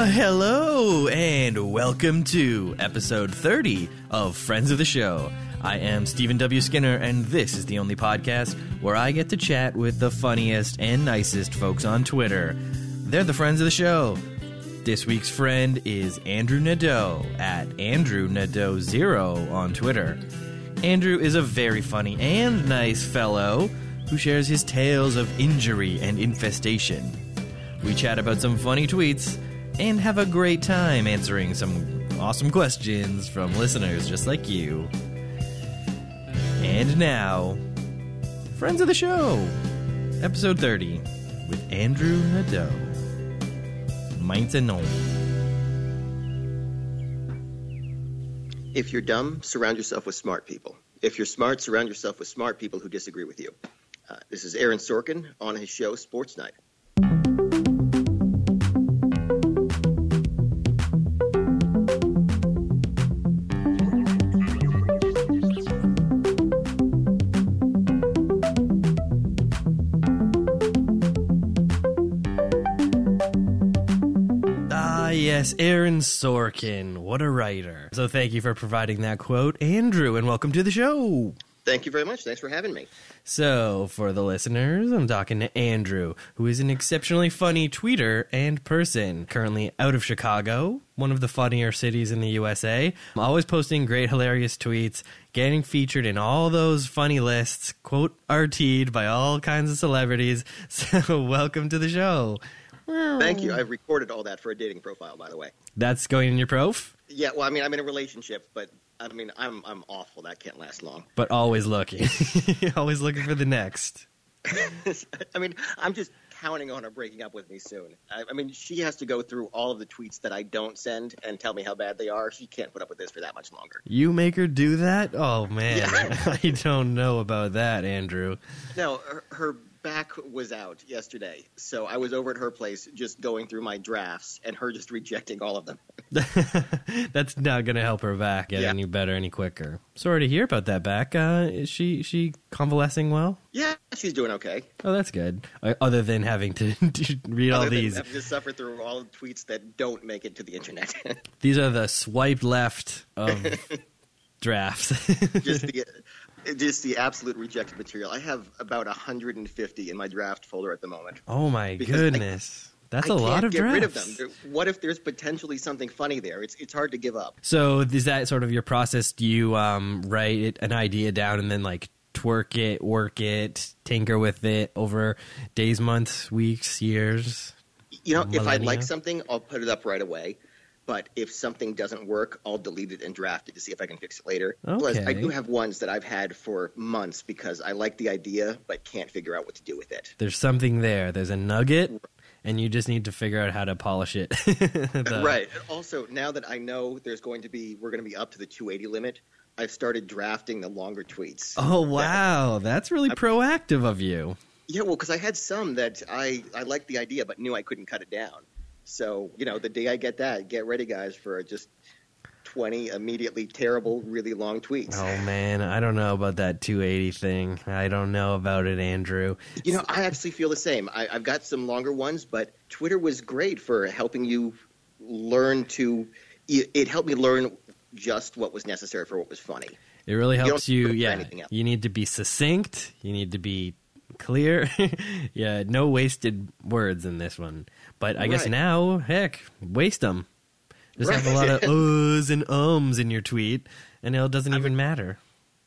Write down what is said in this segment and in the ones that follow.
Hello, and welcome to episode 30 of Friends of the Show. I am Stephen W. Skinner, and this is the only podcast where I get to chat with the funniest and nicest folks on Twitter. They're the Friends of the Show. This week's friend is Andrew Nadeau at AndrewNadeau0 on Twitter. Andrew is a very funny and nice fellow who shares his tales of injury and infestation. We chat about some funny tweets and have a great time answering some awesome questions from listeners just like you. And now, Friends of the Show, episode 30, with Andrew Nadeau. Maintenant. If you're dumb, surround yourself with smart people. If you're smart, surround yourself with smart people who disagree with you. This is Aaron Sorkin on his show, Sports Night. Yes, Aaron Sorkin. What a writer. So thank you for providing that quote, Andrew, and welcome to the show. Thank you very much. Thanks for having me. So, for the listeners, I'm talking to Andrew, who is an exceptionally funny tweeter and person, currently out of Chicago, one of the funnier cities in the USA. I'm always posting great, hilarious tweets, getting featured in all those funny lists, quote, RT'd by all kinds of celebrities. So, welcome to the show. Thank you. I've recorded all that for a dating profile, by the way. That's going in your prof? Yeah, well, I mean, I'm in a relationship, but I'm awful. That can't last long. But always looking. Always looking for the next. I mean, I'm just counting on her breaking up with me soon. I mean, she has to go through all of the tweets that I don't send and tell me how bad they are. She can't put up with this for that much longer. You make her do that? Oh, man. Yeah. I don't know about that, Andrew. No, her back was out yesterday, so I was over at her place just going through my drafts and her just rejecting all of them. That's not going to help her back get any better any quicker. Sorry to hear about that back. Is she convalescing well? Yeah, she's doing okay. Oh, that's good. Other than having to read all these. Having to suffer through all the tweets that don't make it to the internet. These are the swipe left of drafts. Just the absolute rejected material. I have about 150 in my draft folder at the moment. Oh my goodness. That's a lot of drafts. I can't get rid of them. What if there's potentially something funny there? It's hard to give up. So is that sort of your process? Do you write an idea down and then like twerk it, work it, tinker with it over days, months, weeks, years? You know, if I like something, I'll put it up right away. But if something doesn't work, I'll delete it and draft it to see if I can fix it later. Okay. Plus, I do have ones that I've had for months because I like the idea but can't figure out what to do with it. There's something there. There's a nugget, and you just need to figure out how to polish it. Right. Also, now that I know we're going to be up to the 280 limit, I've started drafting the longer tweets. Oh, wow. That's really proactive of you. Yeah, well, because I had some that I liked the idea but knew I couldn't cut it down. So, you know, the day I get that, get ready, guys, for just 20 immediately terrible, really long tweets. Oh, man, I don't know about that 280 thing. I don't know about it, Andrew. You know, I actually feel the same. I've got some longer ones, but Twitter was great for helping you learn to – it helped me learn just what was necessary for what was funny. It really helps you. Yeah, you need to be succinct. You need to be clear. Yeah, no wasted words in this one. But I guess now, heck, waste them. Just have a lot of uhs and ums in your tweet, and it doesn't even matter.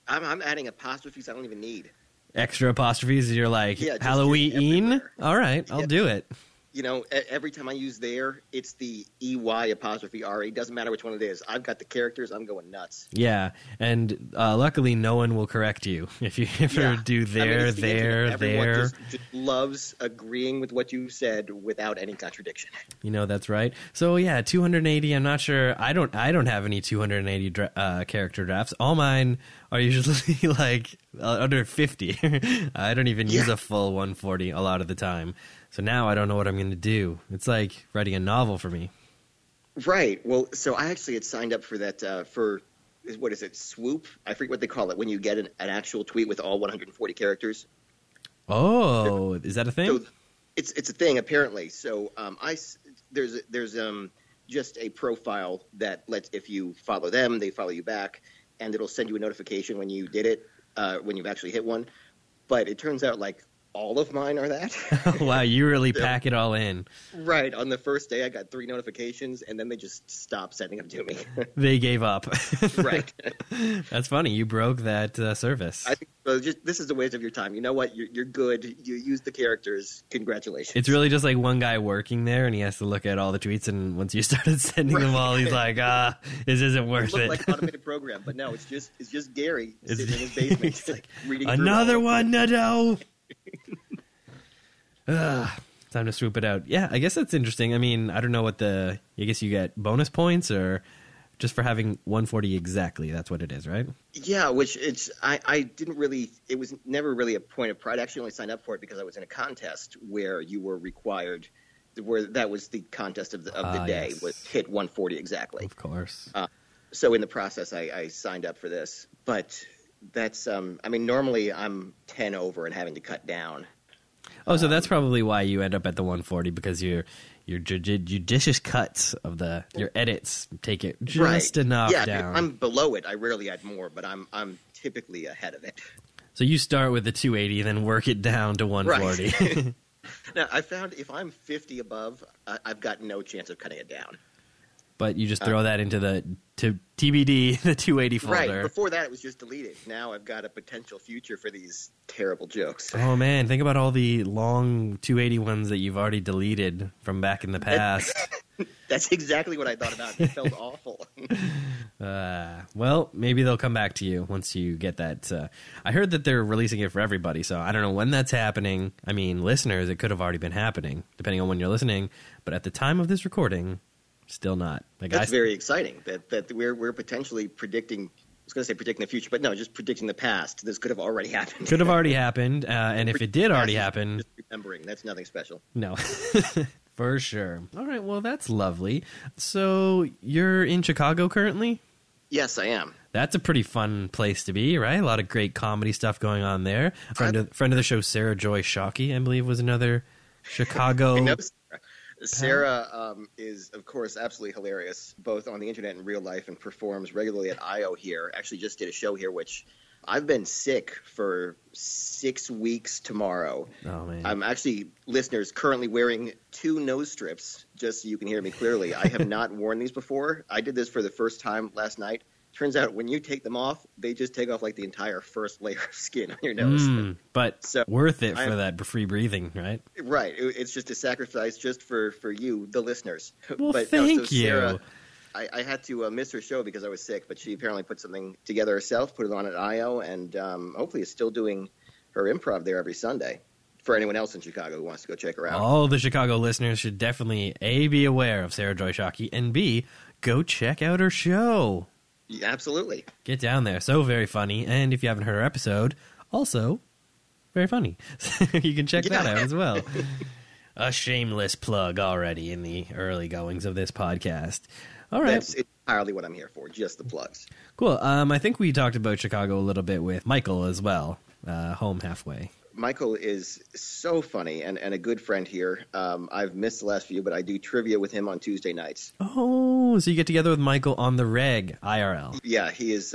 I'm adding apostrophes I don't even need. Extra apostrophes? You're like, Halloween? All right, I'll do it. You know, every time I use there, it's the EY apostrophe RE. Doesn't matter which one it is. I've got the characters. I'm going nuts. Yeah, and luckily no one will correct you if you ever do there. Everyone just loves agreeing with what you said without any contradiction. You know, that's right. So, yeah, 280, I'm not sure. I don't have any 280 character drafts. All mine are usually like under 50. I don't even use a full 140 a lot of the time. So now I don't know what I'm going to do. It's like writing a novel for me. Right. Well, so I actually had signed up for that what is it, Swoop? I forget what they call it when you get an actual tweet with all 140 characters. Oh, is that a thing? So it's a thing apparently. So there's just a profile that lets, if you follow them, they follow you back, and it'll send you a notification when you did it, when you've actually hit one. But it turns out like all of mine are that. Wow, you really pack it all in. Right. On the first day, I got 3 notifications, and then they just stopped sending them to me. They gave up. Right. That's funny. You broke that service. I think this is a waste of your time. You know what? You're good. You use the characters. Congratulations. It's really just like one guy working there, and he has to look at all the tweets, and once you started sending them all, he's like, this isn't worth it. It looked like an automated program, but no, it's just Gary sitting in his basement like, reading another one, Nadeau. Time to swoop it out. Yeah, I guess that's interesting. I mean, I don't know what I guess you get bonus points or just for having 140 exactly. That's what it is, right? Yeah, which I didn't really, it was never really a point of pride. I actually only signed up for it because I was in a contest where you were required, where that was the contest of the day, yes. was hit 140 exactly. Of course. So in the process, I signed up for this. But that's, I mean, normally I'm 10 over and having to cut down. Oh, so that's probably why you end up at the 140, because your judicious cuts of your edits take it just enough down. Yeah, I'm below it. I rarely add more, but I'm typically ahead of it. So you start with the 280, then work it down to 140. Right. Now, I found if I'm 50 above, I've got no chance of cutting it down. But you just throw that into the TBD, the 280 folder. Right. Before that, it was just deleted. Now I've got a potential future for these terrible jokes. Oh, man. Think about all the long 280 ones that you've already deleted from back in the past. That's exactly what I thought about. It felt awful. Well, maybe they'll come back to you once you get that. I heard that they're releasing it for everybody, so I don't know when that's happening. I mean, listeners, it could have already been happening, depending on when you're listening. But at the time of this recording, still not. That's very exciting that we're potentially predicting. I was going to say predicting the future, but no, just predicting the past. This could have already happened. Could have already happened, and if it did already happen, just remembering, that's nothing special. No, for sure. All right, well, that's lovely. So you're in Chicago currently? Yes, I am. That's a pretty fun place to be, right? A lot of great comedy stuff going on there. Friend of the show, Sarah Joy Shockey, I believe, was another Chicago. I know Sarah is, of course, absolutely hilarious, both on the internet and real life, and performs regularly at I.O. here. Actually just did a show here, which I've been sick for 6 weeks tomorrow. Oh, man. I'm actually, listeners, currently wearing 2 nose strips, just so you can hear me clearly. I have not worn these before. I did this for the first time last night. Turns out when you take them off, they just take off like the entire first layer of skin on your nose. But so, worth it for that free breathing, right? Right. It's just a sacrifice just for you, the listeners. Well, but, thank you. Sarah, I had to miss her show because I was sick, but she apparently put something together herself, put it on at I.O., and hopefully is still doing her improv there every Sunday. For anyone else in Chicago who wants to go check her out. All the Chicago listeners should definitely, A, be aware of Sarah Joy Shockey, and B, go check out her show. Yeah, absolutely. Get down there. So very funny. And if you haven't heard her episode, also very funny. You can check that out as well. A shameless plug already in the early goings of this podcast. All right. That's entirely what I'm here for, just the plugs. Cool. I think we talked about Chicago a little bit with Michael as well, home halfway. Michael is so funny and a good friend here. I've missed the last few, but I do trivia with him on Tuesday nights. Oh, so you get together with Michael on the reg, IRL. Yeah, he is.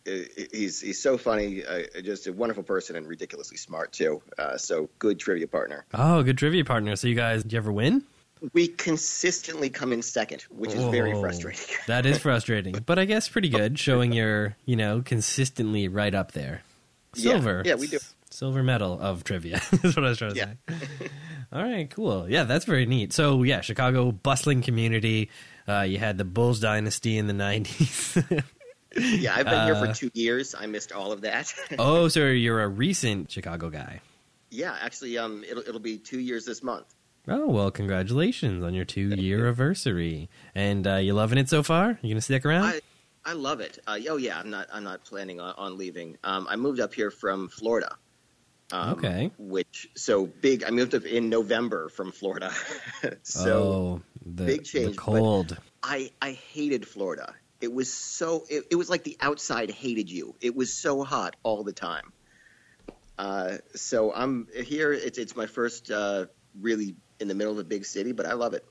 He's so funny, just a wonderful person and ridiculously smart too. So good trivia partner. Oh, good trivia partner. So you guys, do you ever win? We consistently come in second, which is very frustrating. That is frustrating, but I guess pretty good, showing you're, consistently right up there. Silver. Yeah, we do. Silver medal of trivia is what I was trying to say. All right, cool. Yeah, that's very neat. So, yeah, Chicago, bustling community. You had the Bulls dynasty in the 90s. Yeah, I've been here for 2 years. I missed all of that. Oh, so you're a recent Chicago guy. Yeah, actually, it'll be 2 years this month. Oh, well, congratulations on your 2-year anniversary. And you loving it so far? You going to stick around? I love it. Oh, yeah, I'm not planning on leaving. I moved up here from Florida. Okay. I moved up in November from Florida. Big change. The cold. I hated Florida. It was it was like the outside hated you. It was so hot all the time. So I'm here. It's my first really in the middle of a big city, but I love it.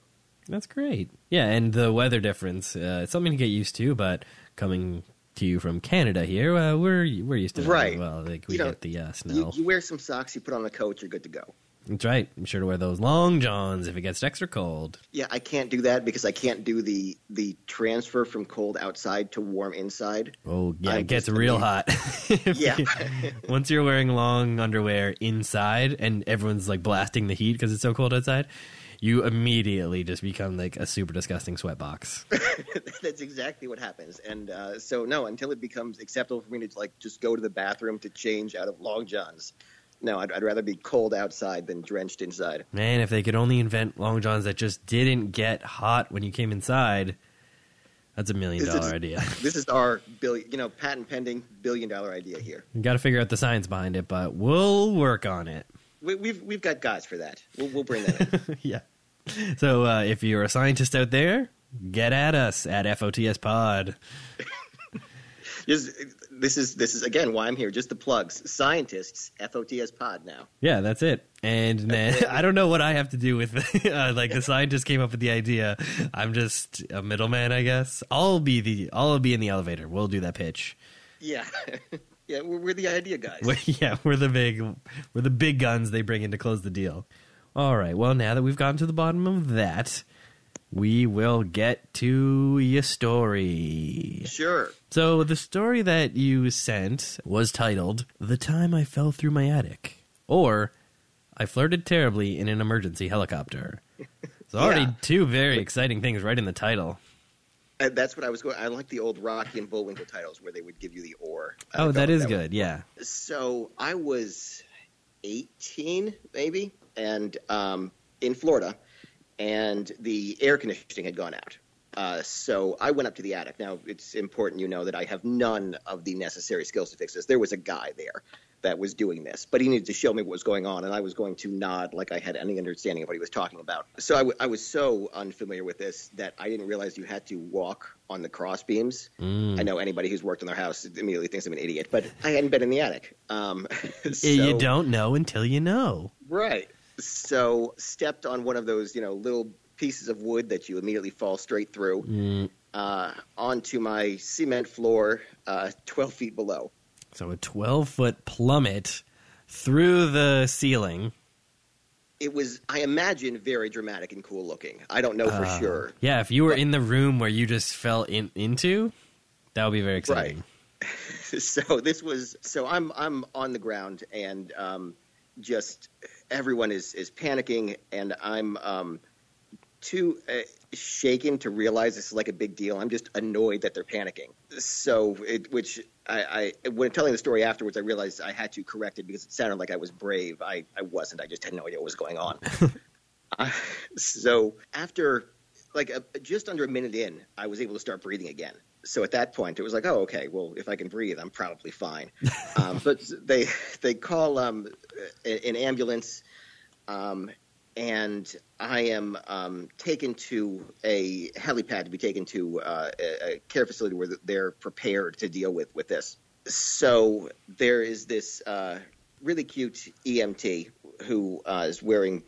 That's great. Yeah, and the weather difference, it's something to get used to, but coming to you from Canada here, we're used to that as well. Like, we get the snow. You wear some socks, you put on a coat, you're good to go. That's right. I'm sure to wear those long johns if it gets extra cold. Yeah, I can't do that because I can't do the transfer from cold outside to warm inside. Oh, yeah, it gets real hot. Yeah. Once you're wearing long underwear inside and everyone's like blasting the heat because it's so cold outside, you immediately just become like a super disgusting sweatbox. That's exactly what happens. And so, no, until it becomes acceptable for me to like just go to the bathroom to change out of long johns. No, I'd rather be cold outside than drenched inside. Man, if they could only invent long johns that just didn't get hot when you came inside, that's $1 million idea. This is our patent pending $1 billion idea here. You got to figure out the science behind it, but we'll work on it. We've got guys for that. We'll bring that in. Yeah. So if you're a scientist out there, get at us at FOTS Pod. This is again why I'm here. Just the plugs. Scientists, FOTS Pod now. Yeah, that's it. And then I don't know what I have to do with like the scientist came up with the idea. I'm just a middleman, I guess. I'll be in the elevator. We'll do that pitch. Yeah. Yeah, we're the idea guys. We're the big guns they bring in to close the deal. All right. Well, now that we've gotten to the bottom of that, we will get to your story. Sure. So the story that you sent was titled, "The Time I Fell Through My Attic," or "I Flirted Terribly in an Emergency Helicopter." It's already two very exciting things right in the title. That's what I was going. I like the old Rocky and Bullwinkle titles where they would give you the or. Oh, that is good. Yeah. So I was 18, maybe, and in Florida, and the air conditioning had gone out. So I went up to the attic. Now, it's important you know that I have none of the necessary skills to fix this. There was a guy there that was doing this, but he needed to show me what was going on, and I was going to nod like I had any understanding of what he was talking about. So I was so unfamiliar with this that I didn't realize you had to walk on the cross beams. I know anybody who's worked in their house immediately thinks I'm an idiot, but I hadn't been in the attic. You don't know until you know. Right. So stepped on one of those, little pieces of wood that you immediately fall straight through onto my cement floor 12 feet below. So a 12-foot plummet through the ceiling. It was, I imagine, very dramatic and cool looking. I don't know for sure. Yeah, if you were in the room where you just fell into, that would be very exciting. Right. So I'm on the ground and just everyone is panicking, and I'm too shaken to realize this is like a big deal. I'm just annoyed that they're panicking. So, I when telling the story afterwards, I realized I had to correct it because it sounded like I was brave. I wasn't. I just had no idea what was going on. So after just under a minute in, I was able to start breathing again. So at that point, it was like, oh, okay, well, if I can breathe, I'm probably fine. But they call an ambulance, and I am taken to a helipad to be taken to a care facility where they're prepared to deal with this. So there is this really cute EMT who is wearing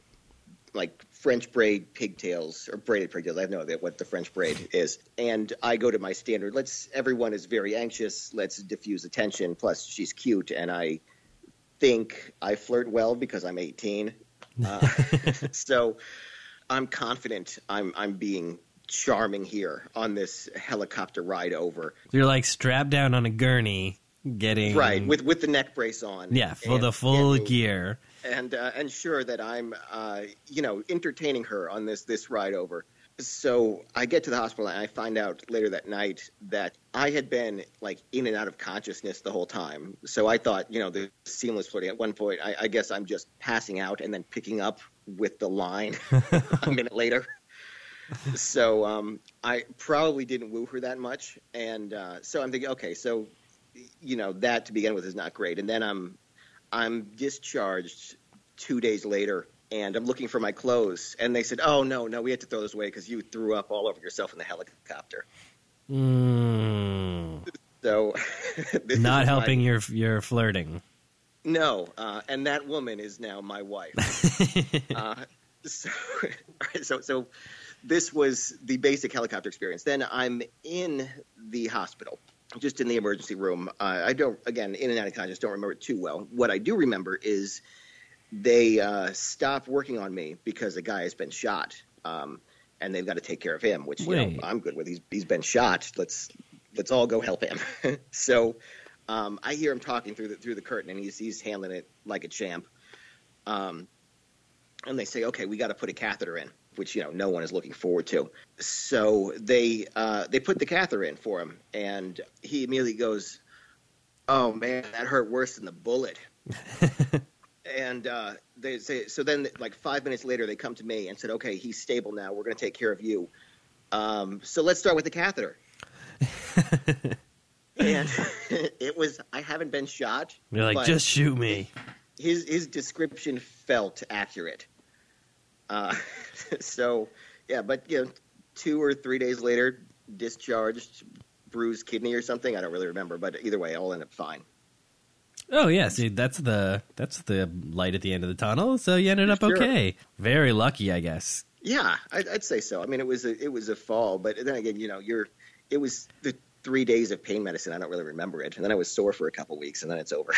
like French braid pigtails or braided pigtails. I have no idea what the French braid is. And I go to my standard. Everyone is very anxious. Let's diffuse the tension. Plus, she's cute, and I think I flirt well because I'm 18. So I'm confident I'm being charming here on this helicopter ride over. You're like strapped down on a gurney, getting right with the neck brace on. Yeah, for the full gear. And sure that I'm entertaining her on this ride over. So I get to the hospital and I find out later that night that I had been like in and out of consciousness the whole time. So I thought, the seamless flirting. At one point, I guess I'm just passing out and then picking up with the line a minute later. So I probably didn't woo her that much. And so I'm thinking, okay, so, that to begin with is not great. And then I'm discharged 2 days later. And I'm looking for my clothes, and they said, "Oh no, we had to throw this away because you threw up all over yourself in the helicopter." So, not helping your flirting. No, and that woman is now my wife. So this was the basic helicopter experience. Then I'm in the hospital, just in the emergency room. I don't, again, in and out of time, I just don't remember it too well. What I do remember is they stopped working on me because the guy has been shot, and they've got to take care of him, which I'm good with. He's been shot. Let's all go help him. So I hear him talking through the curtain, and he's handling it like a champ. And they say, okay, we got to put a catheter in, which, no one is looking forward to. So they put the catheter in for him, and he immediately goes, oh, man, that hurt worse than the bullet. And they say, so then like 5 minutes later, they come to me and said, okay, he's stable now. We're going to take care of you. So let's start with the catheter. And it was, I haven't been shot. You're like, just shoot me. His description felt accurate. So, yeah, but 2 or 3 days later, discharged, bruised kidney or something. I don't really remember, but either way, I'll end up fine. Oh yeah, see, that's the light at the end of the tunnel. So you ended up okay. Very lucky, I guess. Yeah, I'd say so. I mean, it was a fall, but then again, it was the 3 days of pain medicine. I don't really remember it, and then I was sore for a couple weeks, and then it's over.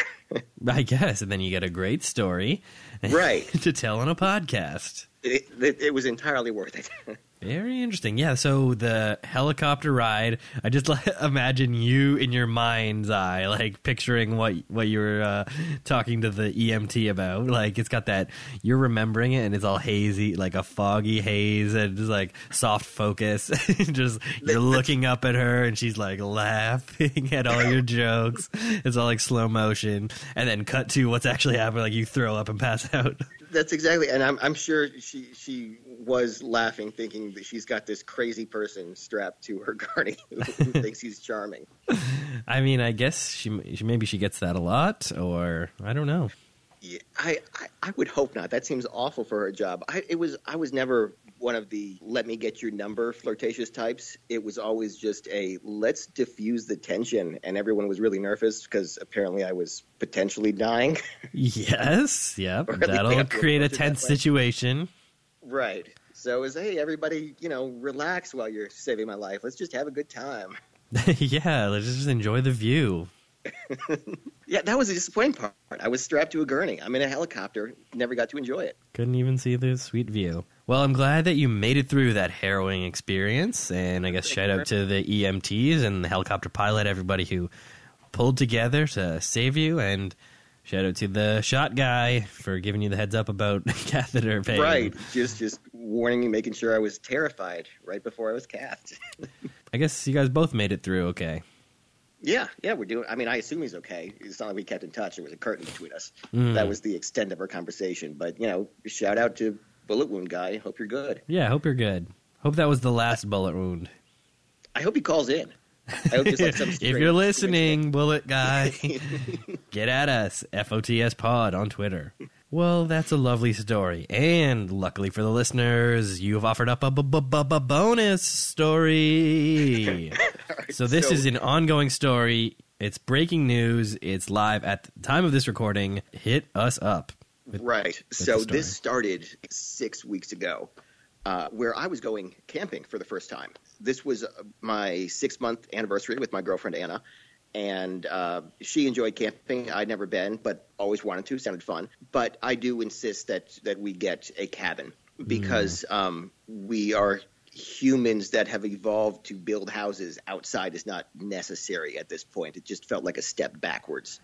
I guess, and then you get a great story, right, to tell on a podcast. It was entirely worth it. Very interesting. Yeah, so the helicopter ride, I just imagine you in your mind's eye, like picturing what you were talking to the EMT about. Like, it's got that, you're remembering it, and it's all hazy, like a foggy haze, and just like soft focus. Just you're looking up at her, and she's like laughing at all your jokes. It's all like slow motion, and then cut to what's actually happening, like you throw up and pass out. That's exactly, and I'm sure she was laughing, thinking that she's got this crazy person strapped to her gurney who thinks he's charming. I mean, I guess maybe she gets that a lot, or I don't know. Yeah, I would hope not. That seems awful for her job. I was never one of the let me get your number flirtatious types. It was always just a let's diffuse the tension, and everyone was really nervous because apparently I was potentially dying. Yes, yep. That'll create a tense situation. Right. So it was, hey, everybody, relax while you're saving my life. Let's just have a good time. Yeah, let's just enjoy the view. Yeah, that was the disappointing part. I was strapped to a gurney. I'm in a helicopter. Never got to enjoy it. Couldn't even see the sweet view. Well, I'm glad that you made it through that harrowing experience. And I guess shout out to the EMTs and the helicopter pilot, everybody who pulled together to save you. And shout out to the shot guy for giving you the heads up about catheter pain. Right. Just warning me, making sure I was terrified right before I was cathed. I guess you guys both made it through okay. Yeah, we're doing. I mean, I assume he's okay. It's not like we kept in touch. There was a curtain between us. That was the extent of our conversation. But shout out to bullet wound guy. Hope you're good. Yeah, hope you're good. Hope that was the last bullet wound. I hope he calls in. I hope like some if you're listening, bullet guy, get at us. FOTS Pod on Twitter. Well, that's a lovely story. And luckily for the listeners, you've offered up a bonus story. So this is an ongoing story. It's breaking news. It's live at the time of this recording. Hit us up. Right. So this started 6 weeks ago, where I was going camping for the first time. This was my 6-month anniversary with my girlfriend, Anna. And she enjoyed camping. I'd never been, but always wanted to. Sounded fun. But I do insist that we get a cabin because we are humans that have evolved to build houses outside is not necessary at this point. It just felt like a step backwards.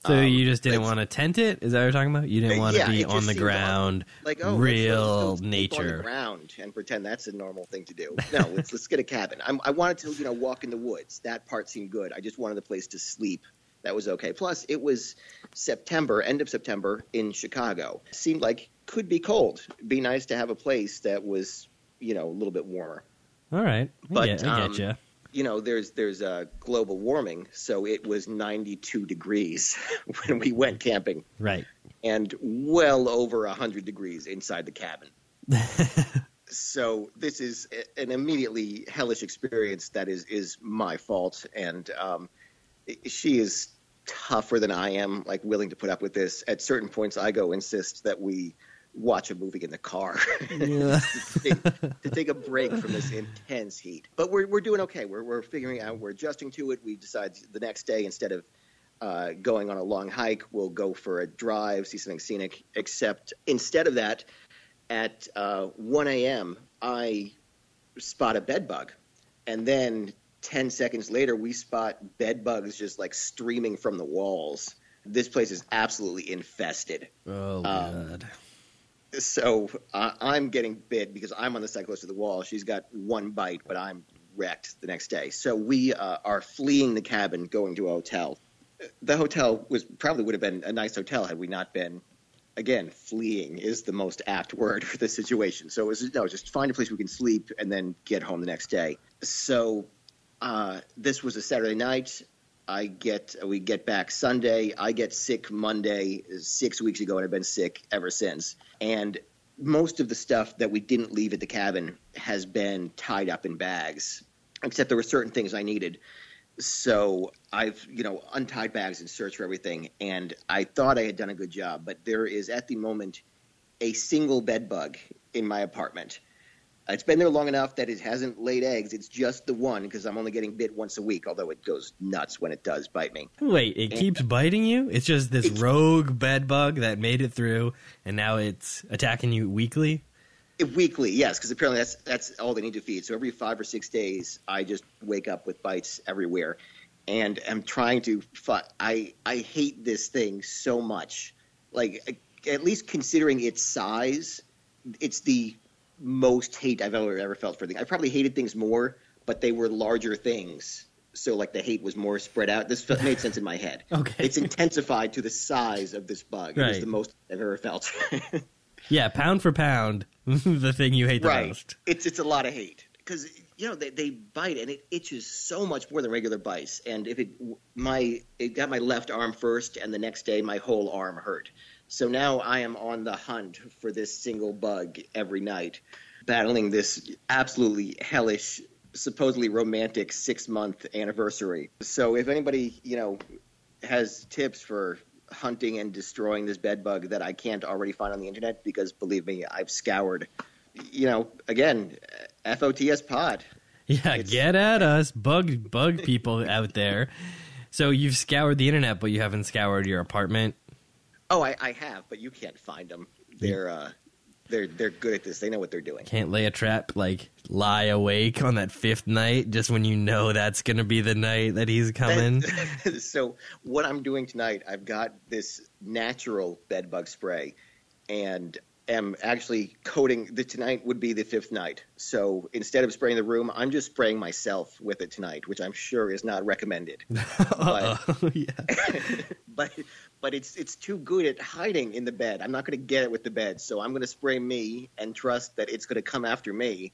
So you just didn't want to tent it? Is that what you're talking about? You didn't want to be on the ground, real nature. On the ground and pretend that's a normal thing to do. No, let's get a cabin. I wanted to walk in the woods. That part seemed good. I just wanted a place to sleep. That was okay. Plus, it was end of September in Chicago. It seemed like could be cold. It'd be nice to have a place that was, a little bit warmer. All right. I get you. There's global warming, so it was 92 degrees when we went camping. Right. And well over 100 degrees inside the cabin. So this is an immediately hellish experience that is my fault. And she is tougher than I am, like willing to put up with this. At certain points, I insist that we watch a movie in the car Yeah. to take a break from this intense heat. But we're doing okay. We're figuring out. We're adjusting to it. We decide the next day, instead of going on a long hike, we'll go for a drive, see something scenic. Except instead of that, at 1 a.m., I spot a bed bug. And then 10 seconds later, we spot bed bugs just like streaming from the walls. This place is absolutely infested. Oh, God. So I'm getting bit because I'm on the side close to the wall. She's got one bite, but I'm wrecked the next day. So we are fleeing the cabin, going to a hotel. The hotel probably would have been a nice hotel had we not been. Again, fleeing is the most apt word for this situation. So it was, just find a place we can sleep and then get home the next day. So this was a Saturday night. We get back Sunday. I get sick Monday 6 weeks ago, and I've been sick ever since. And most of the stuff that we didn't leave at the cabin has been tied up in bags, except there were certain things I needed. So I've, untied bags and searched for everything, and I thought I had done a good job. But there is, at the moment, a single bed bug in my apartment. It's been there long enough that it hasn't laid eggs. It's just the one, because I'm only getting bit once a week, although it goes nuts when it does bite me. Wait, it keeps biting you? It's just this rogue bed bug that made it through, and now it's attacking you weekly? Weekly, yes, because apparently that's all they need to feed. So every 5 or 6 days, I just wake up with bites everywhere. And I'm trying to I hate this thing so much. Like, at least considering its size, it's the most hate I've ever felt for things. I probably hated things more, but they were larger things. So, like, the hate was more spread out. This made sense in my head. Okay. It's intensified to the size of this bug. Right. It is the most I've ever felt. Yeah, pound for pound, the thing you hate the most. It's a lot of hate because they bite and it itches so much more than regular bites. And if it got my left arm first, and the next day my whole arm hurt. So now I am on the hunt for this single bug every night, battling this absolutely hellish, supposedly romantic 6-month anniversary. So if anybody has tips for hunting and destroying this bed bug that I can't already find on the internet, because believe me, I've scoured, again, FOTS pod. Yeah, get at us, bug people out there. So you've scoured the internet, but you haven't scoured your apartment? Oh, I have, but you can't find them. They're good at this. They know what they're doing. Can't lay a trap, like lie awake on that 5th night just when you know that's going to be the night that he's coming? So what I'm doing tonight, I've got this natural bed bug spray, and am actually coating tonight would be the 5th night. So instead of spraying the room, I'm just spraying myself with it tonight, which I'm sure is not recommended. But, Yeah. but it's too good at hiding in the bed. I'm not going to get it with the bed, so I'm going to spray me and trust that it's going to come after me.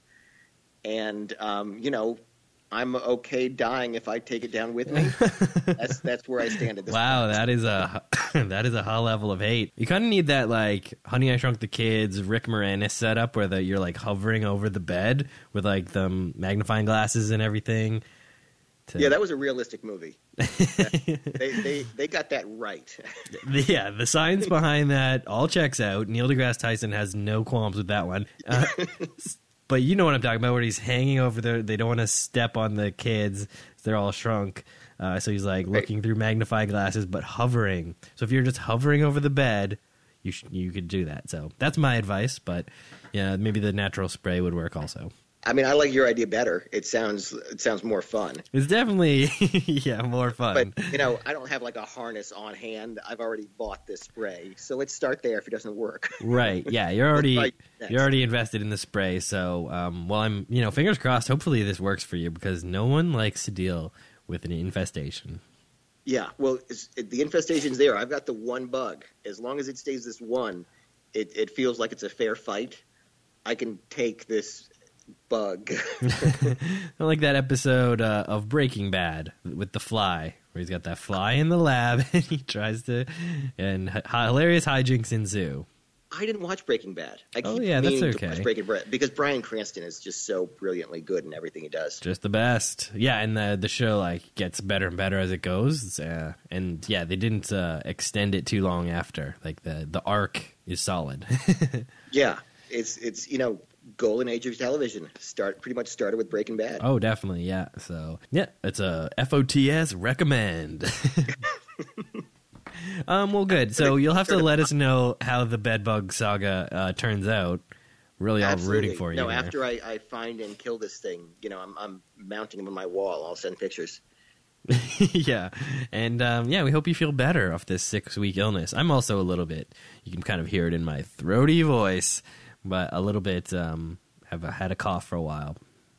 And I'm okay dying if I take it down with me. That's where I stand at this point. That is a high level of hate. You kind of need that, like, Honey, I Shrunk the Kids, Rick Moranis setup where you're like hovering over the bed with like the magnifying glasses and everything. Yeah, that was a realistic movie. They got that right. Yeah, the science behind that all checks out. Neil deGrasse Tyson has no qualms with that one. But you know what I'm talking about, where he's hanging over there. They don't want to step on the kids. They're all shrunk. So he's like looking through magnifying glasses, but hovering. So if you're just hovering over the bed, you could do that. So that's my advice. But yeah, maybe the natural spray would work also. I mean, I like your idea better. It sounds more fun. It's definitely, more fun. But, I don't have like a harness on hand. I've already bought this spray. So let's start there if it doesn't work. Right. Yeah, you're already invested in the spray. So, I'm, fingers crossed, hopefully this works for you, because no one likes to deal with an infestation. Yeah, well, the infestation's there. I've got the one bug. As long as it stays this one, it feels like it's a fair fight. I can take this bug. Like that episode of Breaking Bad with the fly, where he's got that fly in the lab and he tries to, and hilarious hijinks ensue. I didn't watch Breaking Bad. I keep that's meaning okay. to watch Breaking Bad because Bryan Cranston is just so brilliantly good in everything he does. Just the best. Yeah, and the show like gets better and better as it goes. And yeah, they didn't extend it too long after. Like the arc is solid. Yeah, it's golden age of television. Pretty much started with Breaking Bad. Oh, definitely. Yeah. So yeah, it's a FOTS recommend. Well, good. So you'll have to let us know how the Bedbug saga turns out. Really, I'm rooting for you. No, after I find and kill this thing, I'm mounting him on my wall. I'll send pictures. Yeah, and we hope you feel better off this 6-week illness. I'm also a little bit. You can kind of hear it in my throaty voice, but a little bit. Have had a cough for a while.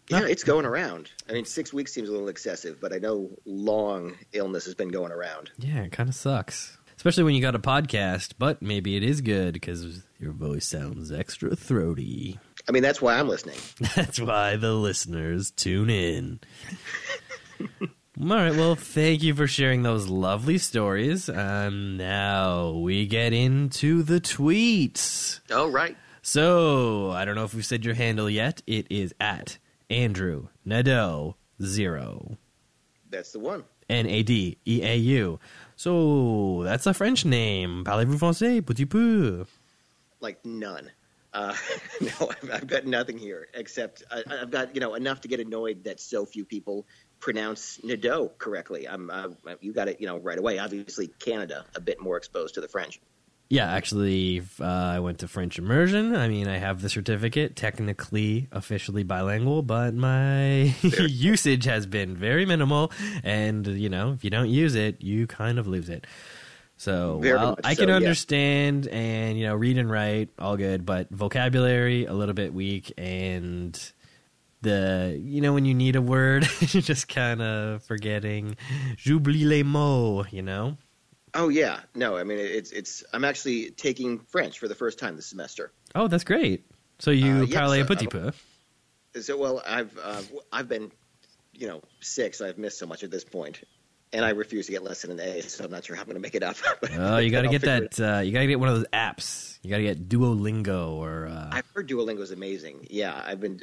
Yeah, it's going around. I mean, 6 weeks seems a little excessive, but I know long illness has been going around. Yeah, it kind of sucks. Especially when you got a podcast, but maybe it is good because your voice sounds extra throaty. I mean, that's why I'm listening. That's why the listeners tune in. All right, well, thank you for sharing those lovely stories. Now we get into the tweets. Oh, right. So, I don't know if we've said your handle yet. It is at Andrew Nadeau 0. That's the one. Nadeau. So, that's a French name. Parlez-vous français, petit peu? Like, none. No, I've got nothing here, except I've got, enough to get annoyed that so few people pronounce Nadeau correctly. You got it, right away. Obviously, Canada, a bit more exposed to the French. Yeah, actually, I went to French immersion. I mean, I have the certificate, technically, officially bilingual, but my usage has been very minimal. And, if you don't use it, you kind of lose it. So, I can understand and, read and write, all good, but vocabulary, a little bit weak. And when you need a word, you're just kind of forgetting. J'oublie les mots, Oh yeah, no. I mean, it's. I'm actually taking French for the first time this semester. Oh, that's great. So you parle un petit peu. So well, I've been, sick, so I've missed so much at this point, and I refuse to get less than an A. So I'm not sure how I'm going to make it up. Oh, you got to get that. You got to get one of those apps. You got to get Duolingo or. I've heard Duolingo is amazing. Yeah, I've been.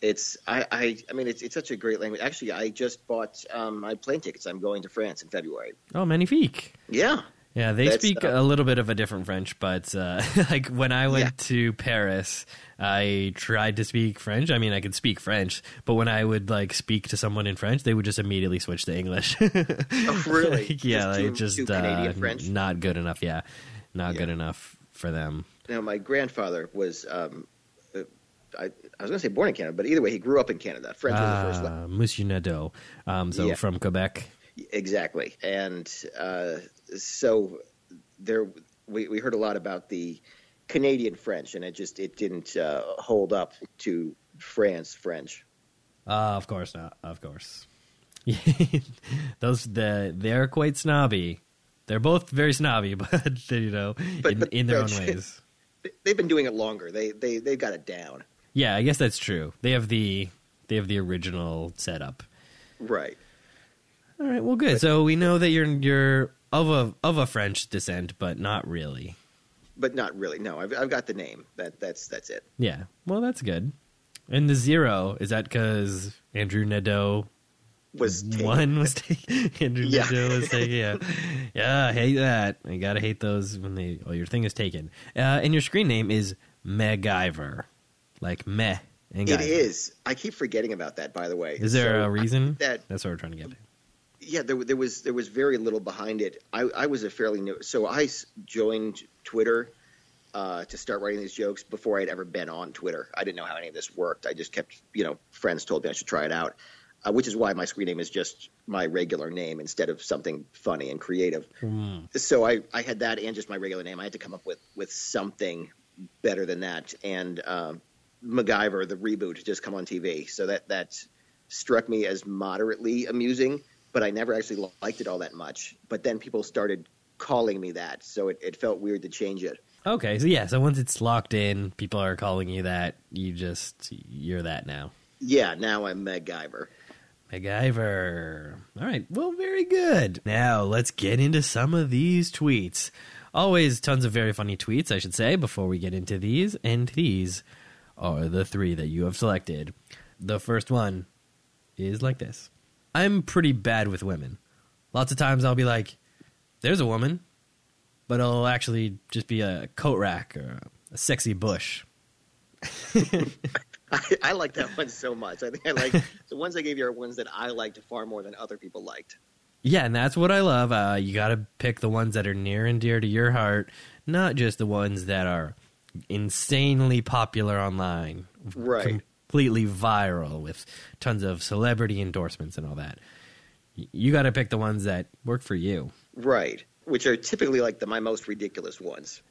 It's it's such a great language. Actually, I just bought my plane tickets. I'm going to France in February. Oh, magnifique. Yeah. Yeah, they speak a little bit of a different French, but like when I went to Paris, I tried to speak French. I mean, I could speak French, but when I would like speak to someone in French, they would just immediately switch to English. Oh, really? Yeah, just Canadian French? Not good enough. Yeah, not good enough for them. Now, my grandfather was. I was going to say born in Canada, but either way, he grew up in Canada. French was the first language. Monsieur Nadeau, from Quebec. Exactly. And so we heard a lot about the Canadian French, and it didn't hold up to France French. Of course not. Of course. They're quite snobby. They're both very snobby, but in their own ways. They've been doing it longer. They got it down. Yeah, I guess that's true. They have the original setup. Right. All right. Well, good. So we know that you're of a French descent, but not really. But not really. No, I've got the name. That's it. Yeah. Well, that's good. And the 0, is that because Andrew Nadeau was taken? Andrew Nadeau was taken. Yeah. Yeah. I hate that. You gotta hate those when your thing is taken. And your screen name is MacGyver. Like meh and It is. I keep forgetting about that, by the way. Is there a reason? That's what we're trying to get to. Yeah, there was very little behind it. I was a fairly new. So I joined Twitter to start writing these jokes before I'd ever been on Twitter. I didn't know how any of this worked. I just kept, friends told me I should try it out, which is why my screen name is just my regular name instead of something funny and creative. So I had that and just my regular name. I had to come up with something better than that. And MacGyver, the reboot, just come on TV. So that struck me as moderately amusing, but I never actually liked it all that much. But then people started calling me that, so it felt weird to change it. Okay, so once it's locked in, people are calling you that, you're that now. Yeah, now I'm MacGyver. MacGyver. All right, well, very good. Now, let's get into some of these tweets. Always tons of very funny tweets, I should say, before we get into these. And these are the 3 that you have selected. The first one is like this. I'm pretty bad with women. Lots of times I'll be like, there's a woman, but it'll actually just be a coat rack or a sexy bush. I like that one so much. I think I like the ones I gave you are ones that I liked far more than other people liked. Yeah, and that's what I love. You got to pick the ones that are near and dear to your heart, not just the ones that are insanely popular online. Right. Completely viral with tons of celebrity endorsements and all that. You got to pick the ones that work for you. Right. Which are typically like my most ridiculous ones.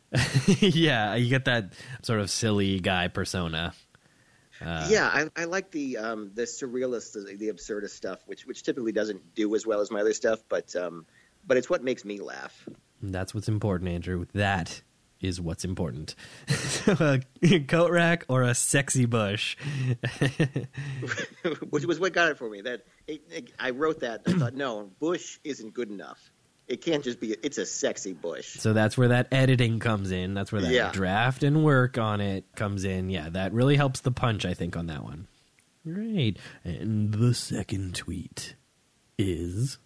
Yeah, you get that sort of silly guy persona. Yeah, I like the surrealist, the absurdist stuff, which typically doesn't do as well as my other stuff, but it's what makes me laugh. That's what's important, Andrew. That is what's important. A coat rack or a sexy bush. Which was what got it for me. I wrote that, and I thought, no, bush isn't good enough. It can't just be, it's a sexy bush. So that's where that editing comes in. That's where that draft and work on it comes in. Yeah, that really helps the punch, I think, on that one. Great. And the second tweet is,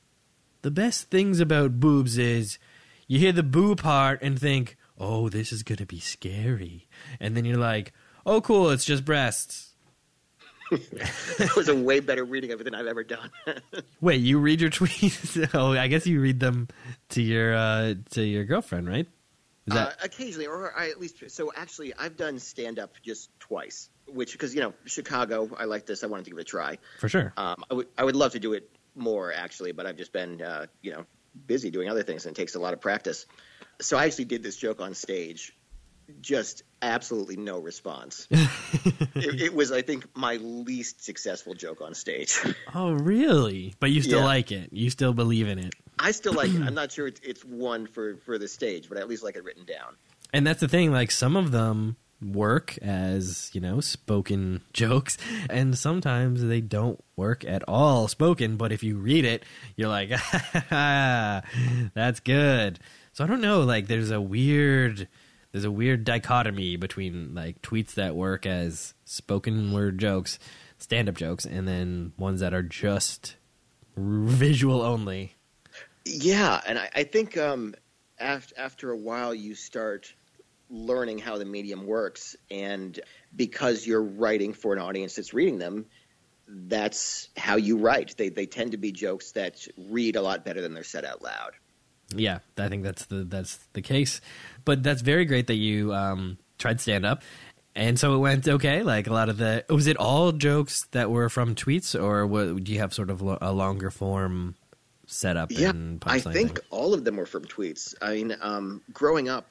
the best things about boobs is you hear the boo part and think, oh, this is going to be scary. And then you're like, oh, cool, it's just breasts. That was a way better reading of it than I've ever done. Wait, you read your tweets? Oh, I guess you read them to your girlfriend, right? Is that... Occasionally, or I at least. So actually, I've done stand up just twice. Which, because Chicago, I like this. I wanted to give it a try. For sure. I would love to do it more actually, but I've just been busy doing other things, and it takes a lot of practice. So I actually did this joke on stage. Just absolutely no response. It was, I think, my least successful joke on stage. Oh, really? But you still like it? You still believe in it? I still like it. I'm not sure it's one for the stage, but I at least like it written down. And that's the thing. Like, some of them work as, spoken jokes, and sometimes they don't work at all spoken. But if you read it, you're like, that's good. So I don't know. Like, there's a weird dichotomy between like tweets that work as spoken word jokes, stand-up jokes, and then ones that are just visual only. Yeah, and I think after a while you start learning how the medium works, and because you're writing for an audience that's reading them, that's how you write. They tend to be jokes that read a lot better than they're said out loud. Yeah, I think that's the case. But that's very great that you tried stand-up. And so it went okay? Like, a lot of was it all jokes that were from tweets, or do you have sort of a longer form setup and punchline? I think all of them were from tweets. I mean, growing up,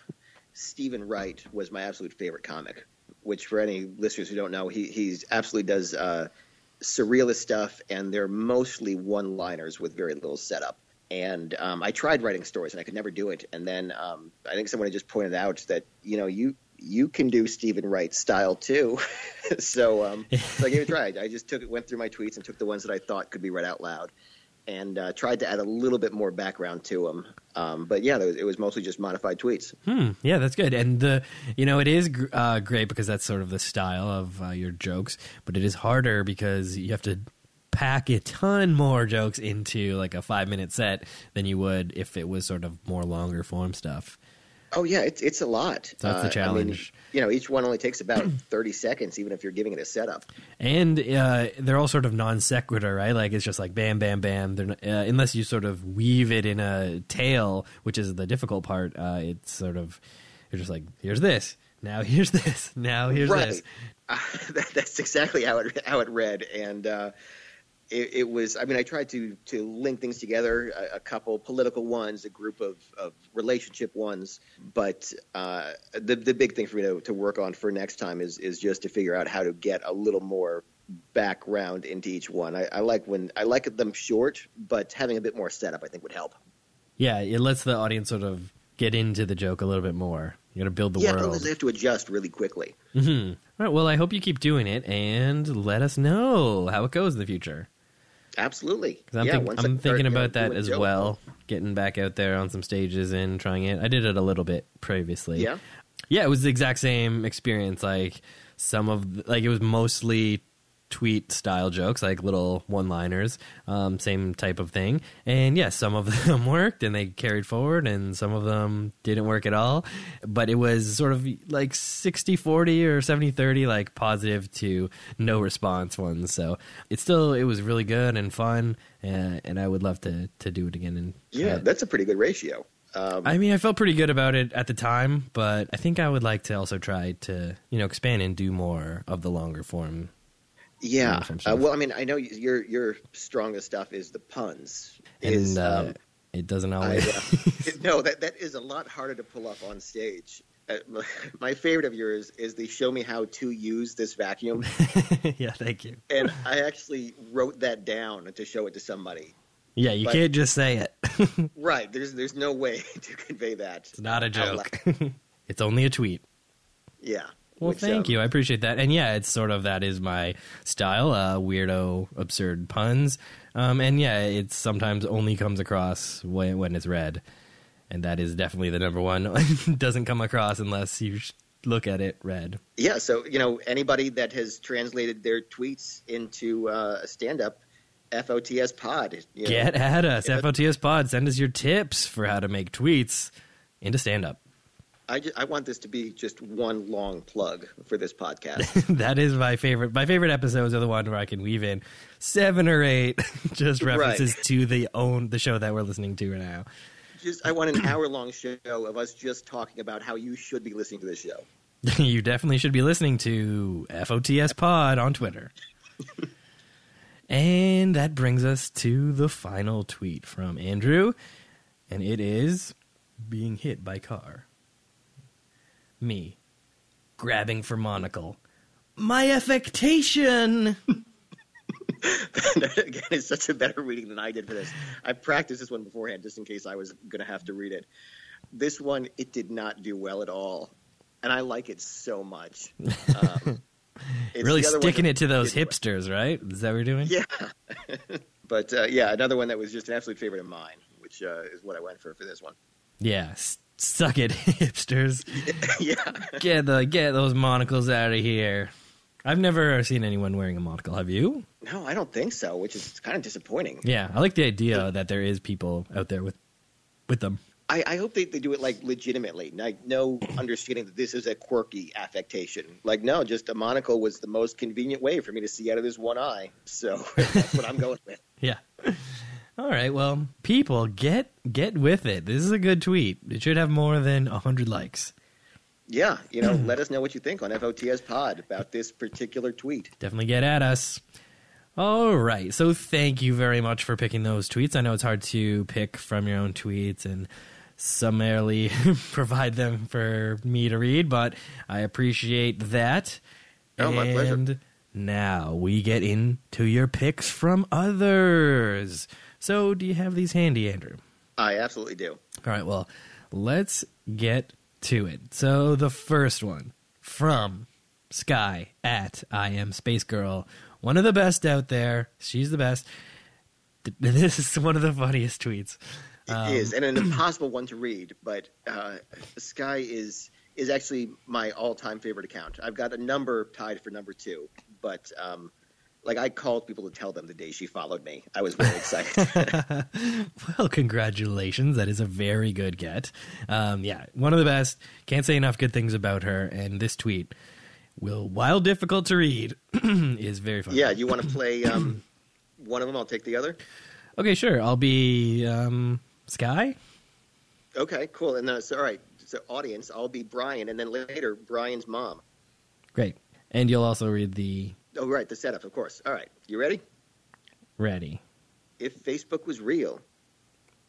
Stephen Wright was my absolute favorite comic, which for any listeners who don't know, he absolutely does surrealist stuff, and they're mostly one-liners with very little setup. And I tried writing stories, and I could never do it. And then I think someone had just pointed out that, you can do Stephen Wright style too. so I gave it a try. I just went through my tweets and took the ones that I thought could be read out loud, and tried to add a little bit more background to them. But yeah, it was mostly just modified tweets. Yeah, that's good. And it is great because that's sort of the style of your jokes. But it is harder because you have to pack a ton more jokes into like a 5-minute set than you would if it was sort of more longer form stuff. Oh yeah, it's a lot. So that's the challenge. I mean, each one only takes about 30 seconds, even if you're giving it a setup. And they're all sort of non sequitur, right? Like, it's just like bam, bam, bam. They're not, unless you sort of weave it in a tale, which is the difficult part. It's sort of, you're just like, here's this, now here's this, now here's this. That's exactly how it read, and. It was, I mean, I tried to link things together, a couple political ones, a group of relationship ones, but the big thing for me to work on for next time is just to figure out how to get a little more background into each one. I like them short, but having a bit more setup I think would help. Yeah, it lets the audience sort of get into the joke a little bit more. You got to build the world. Yeah, otherwise they have to adjust really quickly. Mm-hmm. All right, well, I hope you keep doing it, and let us know how it goes in the future. Absolutely. 'Cause I'm thinking about that as well, getting back out there on some stages and trying it. I did it a little bit previously. Yeah? Yeah, it was the exact same experience. Like, it was mostly tweet style jokes, like little one-liners, same type of thing. And yes, some of them worked and they carried forward, and some of them didn't work at all. But it was sort of like 60-40 or 70-30, like positive to no response ones. So it was really good and fun, and I would love to do it again. And that's a pretty good ratio. I felt pretty good about it at the time, but I think I would like to also try to, expand and do more of the longer form. Yeah. Well, I know your strongest stuff is the puns. And it doesn't always. No, that is a lot harder to pull off on stage. My favorite of yours is the "Show me how to use this vacuum." Yeah, thank you. And I actually wrote that down to show it to somebody. Yeah, you can't just say it. Right. There's no way to convey that. It's not a joke. It's only a tweet. Yeah. Well, thank you. I appreciate that. And yeah, it's sort of, that is my style, weirdo, absurd puns. And yeah, it sometimes only comes across when it's read. And that is definitely the number one. It doesn't come across unless you look at it read. Yeah, so, anybody that has translated their tweets into a stand-up, FOTS pod. Get at us, FOTS pod. Send us your tips for how to make tweets into stand-up. I want this to be just one long plug for this podcast. That is my favorite. My favorite episodes are the one where I can weave in 7 or 8 just references to the show that we're listening to right now. I want an hour-long show of us just talking about how you should be listening to this show. You definitely should be listening to FOTS Pod on Twitter. And that brings us to the final tweet from Andrew, and it is being hit by car. Me, grabbing for monocle. My affectation! That, again, is such a better reading than I did for this. I practiced this one beforehand just in case I was going to have to read it. This one, it did not do well at all, and I like it so much. Really sticking it to those hipsters, right? Is that what we're doing? Yeah. But, another one that was just an absolute favorite of mine, which is what I went for this one. Yeah, suck it, hipsters. Yeah. Get those monocles out of here. I've never seen anyone wearing a monocle. Have you? No, I don't think so, which is kind of disappointing. Yeah, I like the idea that there is people out there with them. I hope they do it, like, legitimately. Like, no understanding that this is a quirky affectation. Like, no, just a monocle was the most convenient way for me to see out of this one eye. So that's what I'm going with. Yeah. All right, well, people, get with it. This is a good tweet. It should have more than 100 likes. Yeah, let us know what you think on FOTS Pod about this particular tweet. Definitely get at us. All right, so thank you very much for picking those tweets. I know it's hard to pick from your own tweets and summarily provide them for me to read, but I appreciate that. Oh, my pleasure. And now we get into your picks from others. So do you have these handy, Andrew? I absolutely do. All right, well, let's get to it. So the first one from Sky at I Am Space Girl. One of the best out there. She's the best. This is one of the funniest tweets. It is, and an impossible one to read, but Sky is actually my all-time favorite account. I've got a number tied for number 2, but I called people to tell them the day she followed me. I was very excited. Well, congratulations. That is a very good get. One of the best. Can't say enough good things about her, and this tweet, while difficult to read, is very funny. Yeah, you want to play one of them? I'll take the other. Okay, sure. I'll be Sky. Okay, cool. And all right. So, audience, I'll be Brian, and then later, Brian's mom. Great. And you'll also read the... Oh, right, the setup, of course. All right, you ready? Ready. If Facebook was real.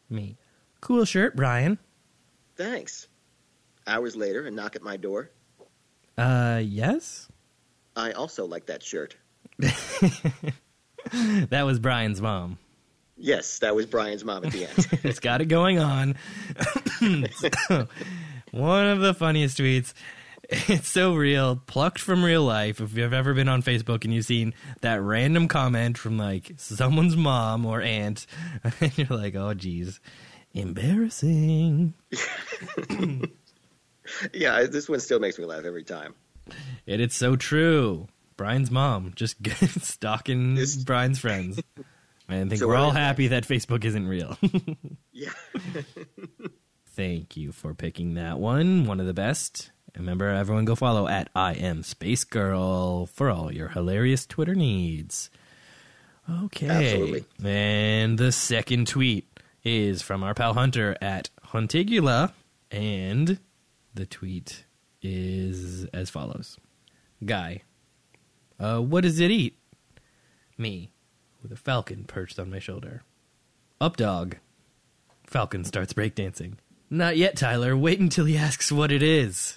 Me. Cool shirt, Brian. Thanks. Hours later, a knock at my door. Yes? I also like that shirt. That was Brian's mom. Yes, that was Brian's mom at the end. It's got it going on. One of the funniest tweets. It's so real, plucked from real life. If you've ever been on Facebook and you've seen that random comment from like someone's mom or aunt, and you're like, oh, geez, embarrassing. Yeah, this one still makes me laugh every time. It's so true. Brian's mom just stalking Brian's friends. I think we're all happy that Facebook isn't real. Yeah. Thank you for picking that one. One of the best. Remember, everyone go follow at I am Space Girl for all your hilarious Twitter needs. Okay. Absolutely. And the second tweet is from our pal Hunter at Huntigula. And the tweet is as follows. Guy, what does it eat? Me, with a falcon perched on my shoulder. Up dog. Falcon starts breakdancing. Not yet, Tyler. Wait until he asks what it is.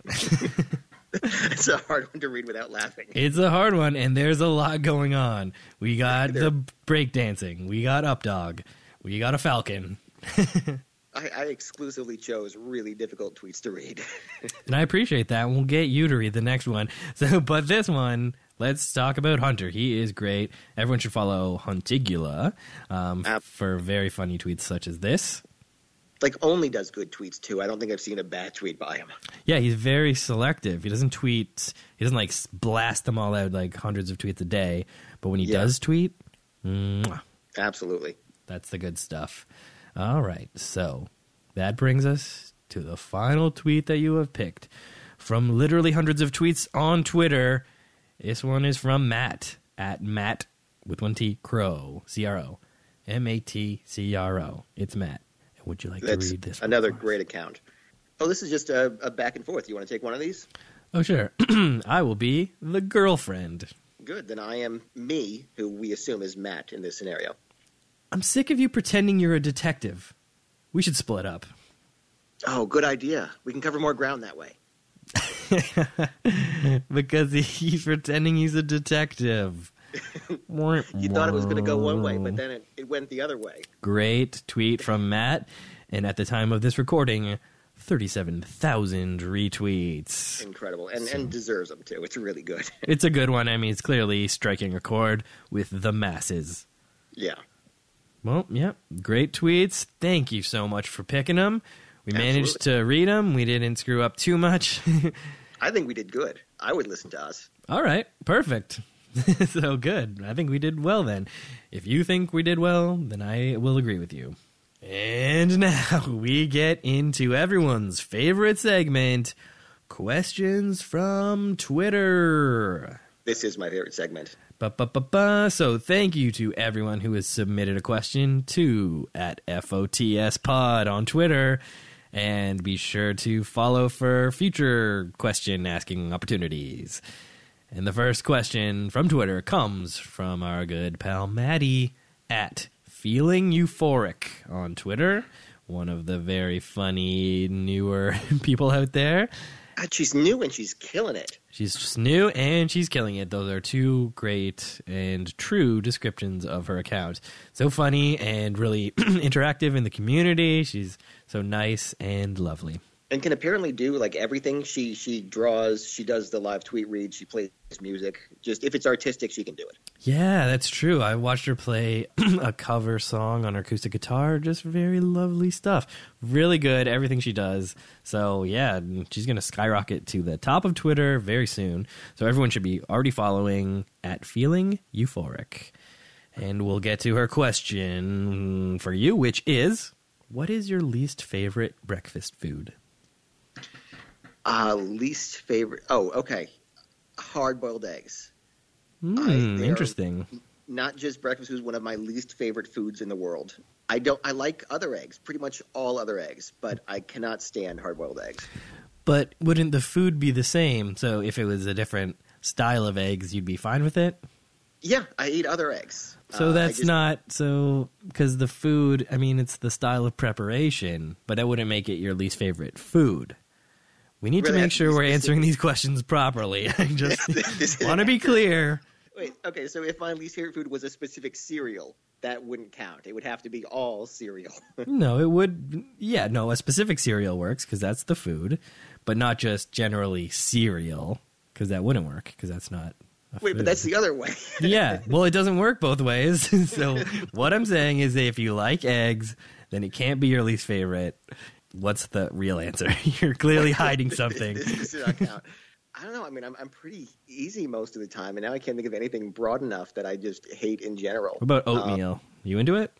It's a hard one to read without laughing. It's a hard one, and there's a lot going on. We got the breakdancing. We got Up Dog. We got a falcon. I exclusively chose really difficult tweets to read. And I appreciate that. We'll get you to read the next one. But this one, let's talk about Hunter. He is great. Everyone should follow Huntigula for very funny tweets such as this. Like, only does good tweets, too. I don't think I've seen a bad tweet by him. Yeah, he's very selective. He doesn't tweet. He doesn't, like, blast them all out like hundreds of tweets a day. But when he does tweet, absolutely. That's the good stuff. All right, so that brings us to the final tweet that you have picked. From literally hundreds of tweets on Twitter, this one is from Matt, at Matt, with one T, Crow, C-R-O, M-A-T-C-R-O. It's Matt. Would you like to read this one? Another great account. Oh, this is just a back and forth. You want to take one of these? Oh, sure. I will be the girlfriend. Good. Then I am me, who we assume is Matt in this scenario. I'm sick of you pretending you're a detective. We should split up. Oh, good idea. We can cover more ground that way. Because he's pretending he's a detective. You thought it was going to go one way, but then it went the other way. Great tweet from Matt. And at the time of this recording, 37,000 retweets. Incredible. And deserves them, too. It's really good. It's a good one. I mean, it's clearly striking a chord with the masses. Yeah. Well, yeah, great tweets. Thank you so much for picking them. We managed to read them. We didn't screw up too much. I think we did good. I would listen to us. All right, perfect. So good. I think we did well then. If you think we did well, then I will agree with you. And now we get into everyone's favorite segment, Questions from Twitter. This is my favorite segment. So thank you to everyone who has submitted a question to at FOTS Pod on Twitter. And be sure to follow for future question asking opportunities. And the first question from Twitter comes from our good pal Maddie at Feeling Euphoric on Twitter. One of the very funny newer people out there. God, she's new and she's killing it. She's just new and she's killing it. Those are two great and true descriptions of her account. So funny and really interactive in the community. She's so nice and lovely. And can apparently do like everything. She draws, she does the live tweet read, she plays music. Just if it's artistic, she can do it. Yeah, that's true. I watched her play a cover song on her acoustic guitar. Just very lovely stuff. Really good, everything she does. So yeah, she's going to skyrocket to the top of Twitter very soon. So everyone should be already following at Feeling Euphoric. And we'll get to her question for you, which is, what is your least favorite breakfast food? Least favorite. Oh, okay. Hard-boiled eggs. Interesting. Not just breakfast foods, one of my least favorite foods in the world. I like other eggs, pretty much all other eggs, but I cannot stand hard-boiled eggs. But wouldn't the food be the same? So if it was a different style of eggs, you'd be fine with it? Yeah, I eat other eggs. So because the food, I mean, it's the style of preparation, but that wouldn't make it your least favorite food. We need to make sure we're answering these questions properly. I just want to be clear. Wait, okay, so if my least favorite food was a specific cereal, that wouldn't count. It would have to be all cereal. No, it would. Yeah, no, a specific cereal works because that's the food. but not just generally cereal, because that wouldn't work, because that's not a Wait, food. but that's the other way. Yeah, well, it doesn't work both ways. So what I'm saying is that if you like eggs, then it can't be your least favorite. What's the real answer? You're clearly hiding something. This does not count. I don't know. I mean, I'm pretty easy most of the time, and now I can't think of anything broad enough that I just hate in general. What about oatmeal? You into it?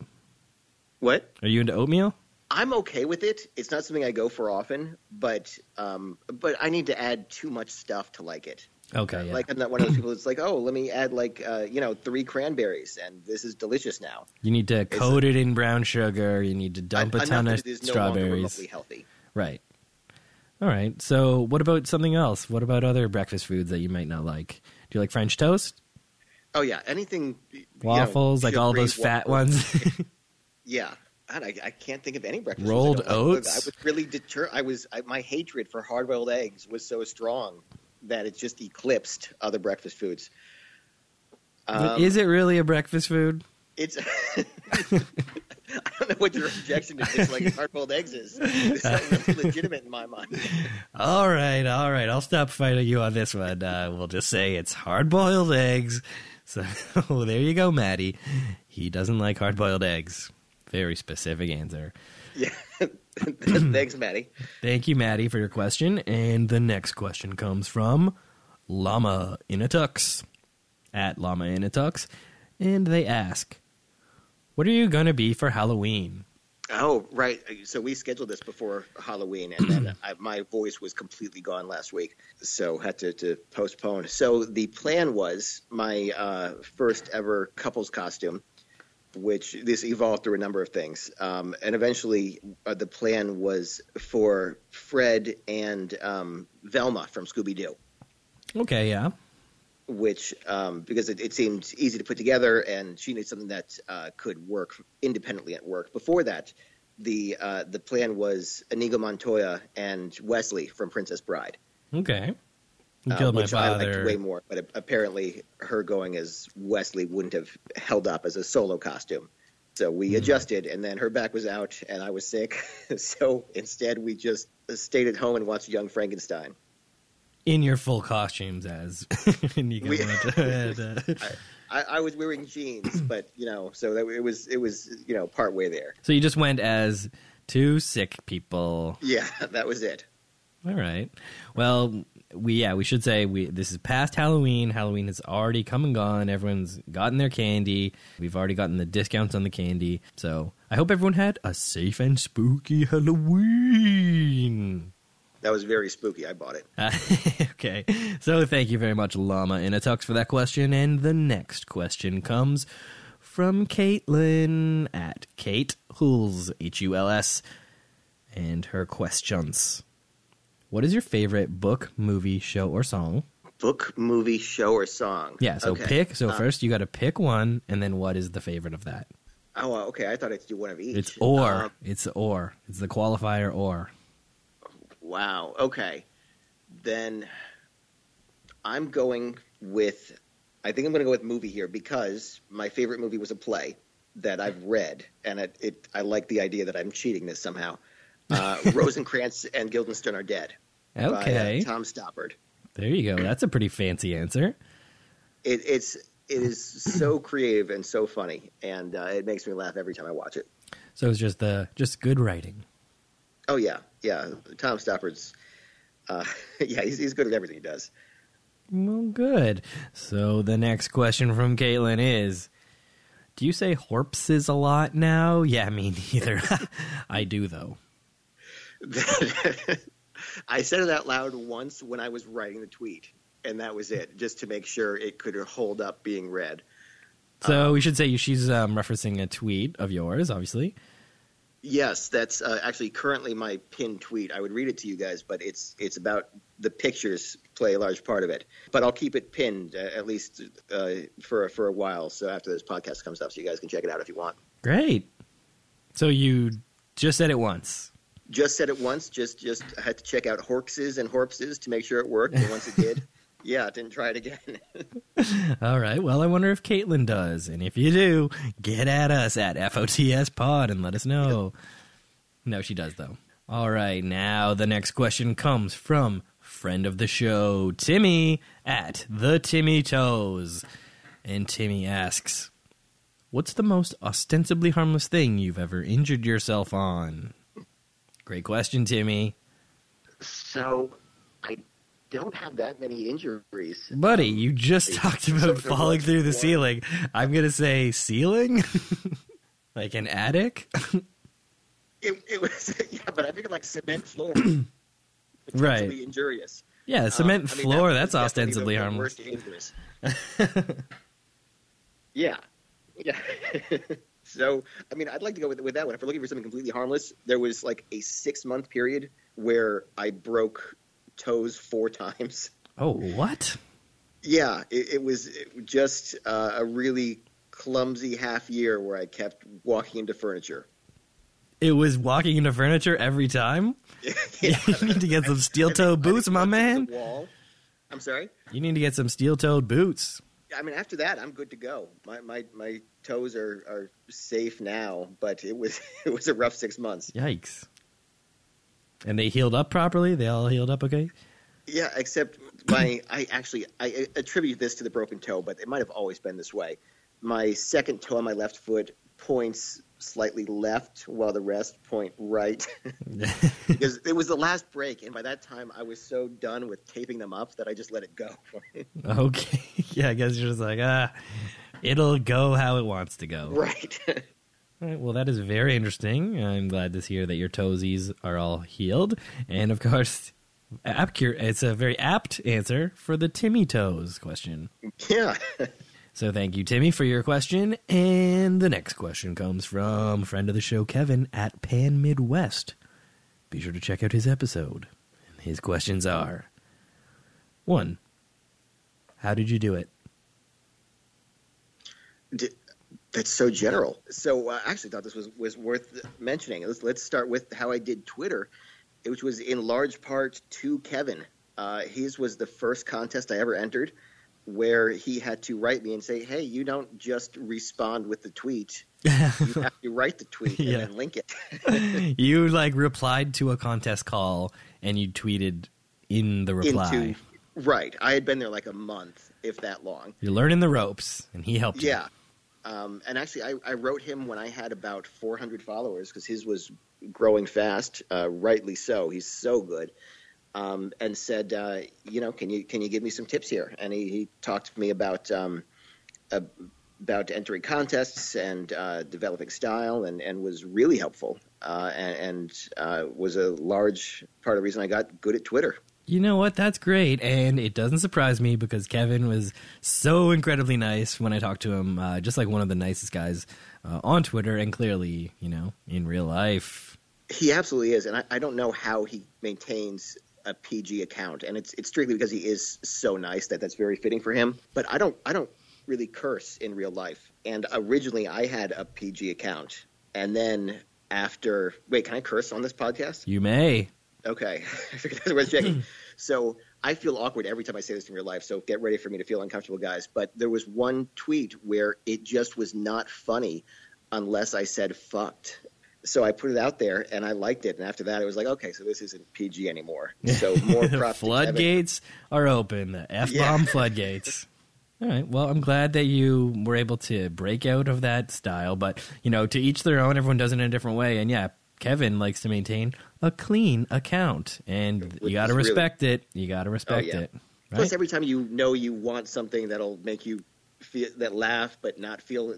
What? Are you into oatmeal? I'm okay with it. It's not something I go for often, but I need to add too much stuff to like it. Okay, yeah. Like, I'm not one of those people that's like, oh, let me add 3 cranberries, and this is delicious now. You need to coat it in brown sugar. You need to dump a ton of strawberries. No longer remotely healthy. Right. All right. So what about something else? What about other breakfast foods that you might not like? Do you like French toast? Oh, yeah. Anything. Waffles, like all those fat ones? Yeah. God, I can't think of any breakfast rolled foods. oats? I was really deterred. My hatred for hard-boiled eggs was so strong that it just eclipsed other breakfast foods. Is it really a breakfast food? It's... I don't know what your objection to things like hard-boiled eggs is. It's not really legitimate in my mind. All right. I'll stop fighting you on this one. We'll just say it's hard-boiled eggs. So there you go, Maddie. He doesn't like hard-boiled eggs. Very specific answer. Yeah. Thanks, Maddie. Thank you, Maddie, for your question. And the next question comes from Llama in a Tux, at Llama in a Tux. And they ask, what are you going to be for Halloween? Oh, right. So we scheduled this before Halloween, and then my voice was completely gone last week, so had to postpone. So the plan was my first ever couples costume, which this evolved through a number of things. And eventually the plan was for Fred and Velma from Scooby-Doo. Okay, yeah. Which, because it seemed easy to put together, and she needed something that could work independently at work. Before that, the plan was Inigo Montoya and Wesley from Princess Bride. Okay. You killed my father. I liked way more, but apparently her going as Wesley wouldn't have held up as a solo costume. So we adjusted, and then her back was out, and I was sick. So instead, we just stayed at home and watched Young Frankenstein. In your full costumes as Inigo Montoya. I was wearing jeans, but, so that it was part way there. So you just went as two sick people. Yeah, that was it. All right. Well, we should say this is past Halloween. Halloween has already come and gone. Everyone's gotten their candy. We've already gotten the discounts on the candy. So I hope everyone had a safe and spooky Halloween. That was very spooky. I bought it. Okay. So thank you very much, Llama in a Tux, for that question. And the next question comes from Caitlin at Kate Huls, Huls. And her questions. What is your favorite book, movie, show, or song? Book, movie, show, or song? Yeah, so okay. pick. So first you got to pick one, and then what is the favorite of that? Oh, okay. I thought I had to do one of each. It's or. It's or. It's the qualifier or. Wow. Okay. Then I'm going with, I think I'm going to go with movie here because my favorite movie was a play that I've read, and I like the idea that I'm cheating this somehow. Rosencrantz and Guildenstern Are Dead. Okay. By Tom Stoppard. There you go. That's a pretty fancy answer. It is so creative and so funny, and it makes me laugh every time I watch it. So it's just good writing. Oh yeah. Tom Stoppard's, he's good at everything he does. Well, good. So the next question from Caitlin is, do you say horpses a lot now? Yeah, me neither. I do, though. I said it out loud once when I was writing the tweet, and that was it, just to make sure it could hold up being read. So we should say she's referencing a tweet of yours, obviously. Yes, that's actually currently my pinned tweet. I would read it to you guys, but it's about the pictures play a large part of it. But I'll keep it pinned at least for a while, so after this podcast comes up, so you guys can check it out if you want. Great. So you just said it once. Just said it once. Just had to check out horkses and horpses to make sure it worked, and once it did, didn't try it again. All right. Well, I wonder if Caitlin does. And if you do, get at us at FOTS Pod and let us know. No, she does, though. All right, now the next question comes from friend of the show, Timmy at the Timmy Toes. And Timmy asks, what's the most ostensibly harmless thing you've ever injured yourself on? Great question, Timmy. So, I don't have that many injuries. Buddy, you just talked about falling through the ceiling. I'm going to say ceiling? Like an attic? It was, yeah, but I figured like cement floor. Right. Potentially injurious. Yeah, cement floor, that's was ostensibly the harmless. worst injuries. Yeah. Yeah. So, I mean, I'd like to go with that one. If we're looking for something completely harmless, there was like a 6-month period where I broke toes 4 times. Oh, what? Yeah, it was just a really clumsy half year where I kept walking into furniture. It was walking into furniture every time? Yeah. You need to get some steel-toed boots, my man. Wall. I'm sorry? You need to get some steel-toed boots. I mean, after that, I'm good to go. My toes are safe now, but it was a rough 6 months. Yikes. And they healed up properly? They all healed up okay? Yeah, except I attribute this to the broken toe, but it might have always been this way. My second toe on my left foot points slightly left while the rest point right. Because it was the last break, and by that time I was so done with taping them up that I just let it go. Okay. Yeah, I guess you're just like, it'll go how it wants to go. Right. All right, well, that is very interesting. I'm glad to hear that your toesies are all healed. And, of course, it's a very apt answer for the Timmy Toes question. Yeah. So thank you, Timmy, for your question. And the next question comes from friend of the show, Kevin, at Pan Midwest. Be sure to check out his episode. His questions are, 1, how did you do it? That's so general. So I actually thought this was worth mentioning. Let's start with how I did Twitter, which was in large part to Kevin. His was the first contest I ever entered, where he had to write me and say, hey, you don't just respond with the tweet. You have to write the tweet and then link it. You, replied to a contest call, and you tweeted in the reply. Right. I had been there like a month, if that long. You're learning the ropes, and he helped you. Yeah. And actually, I wrote him when I had about 400 followers, because his was growing fast, rightly so. He's so good. And said, can you give me some tips here? And he talked to me about entering contests and developing style, and was really helpful, and was a large part of the reason I got good at Twitter. You know what? That's great, and it doesn't surprise me because Kevin was so incredibly nice when I talked to him, just like one of the nicest guys on Twitter, and clearly, in real life. He absolutely is, and I don't know how he maintains a PG account, and it's strictly because he is so nice that's very fitting for him. But I don't really curse in real life, and originally I had a PG account, and then wait, can I curse on this podcast? You may. Okay, I figured that's worth checking. So I feel awkward every time I say this in real life, so get ready for me to feel uncomfortable, guys. But there was one tweet where it just was not funny unless I said fucked. So I put it out there, and I liked it. And after that, it was like, okay, so this isn't PG anymore. So more props. Floodgates are open. The F-bomb floodgates. All right. Well, I'm glad that you were able to break out of that style. But, to each their own. Everyone does it in a different way. And, yeah, Kevin likes to maintain a clean account. And you got to respect it. You got to respect it. Right? Plus, every time you want something that'll make you laugh but not feel,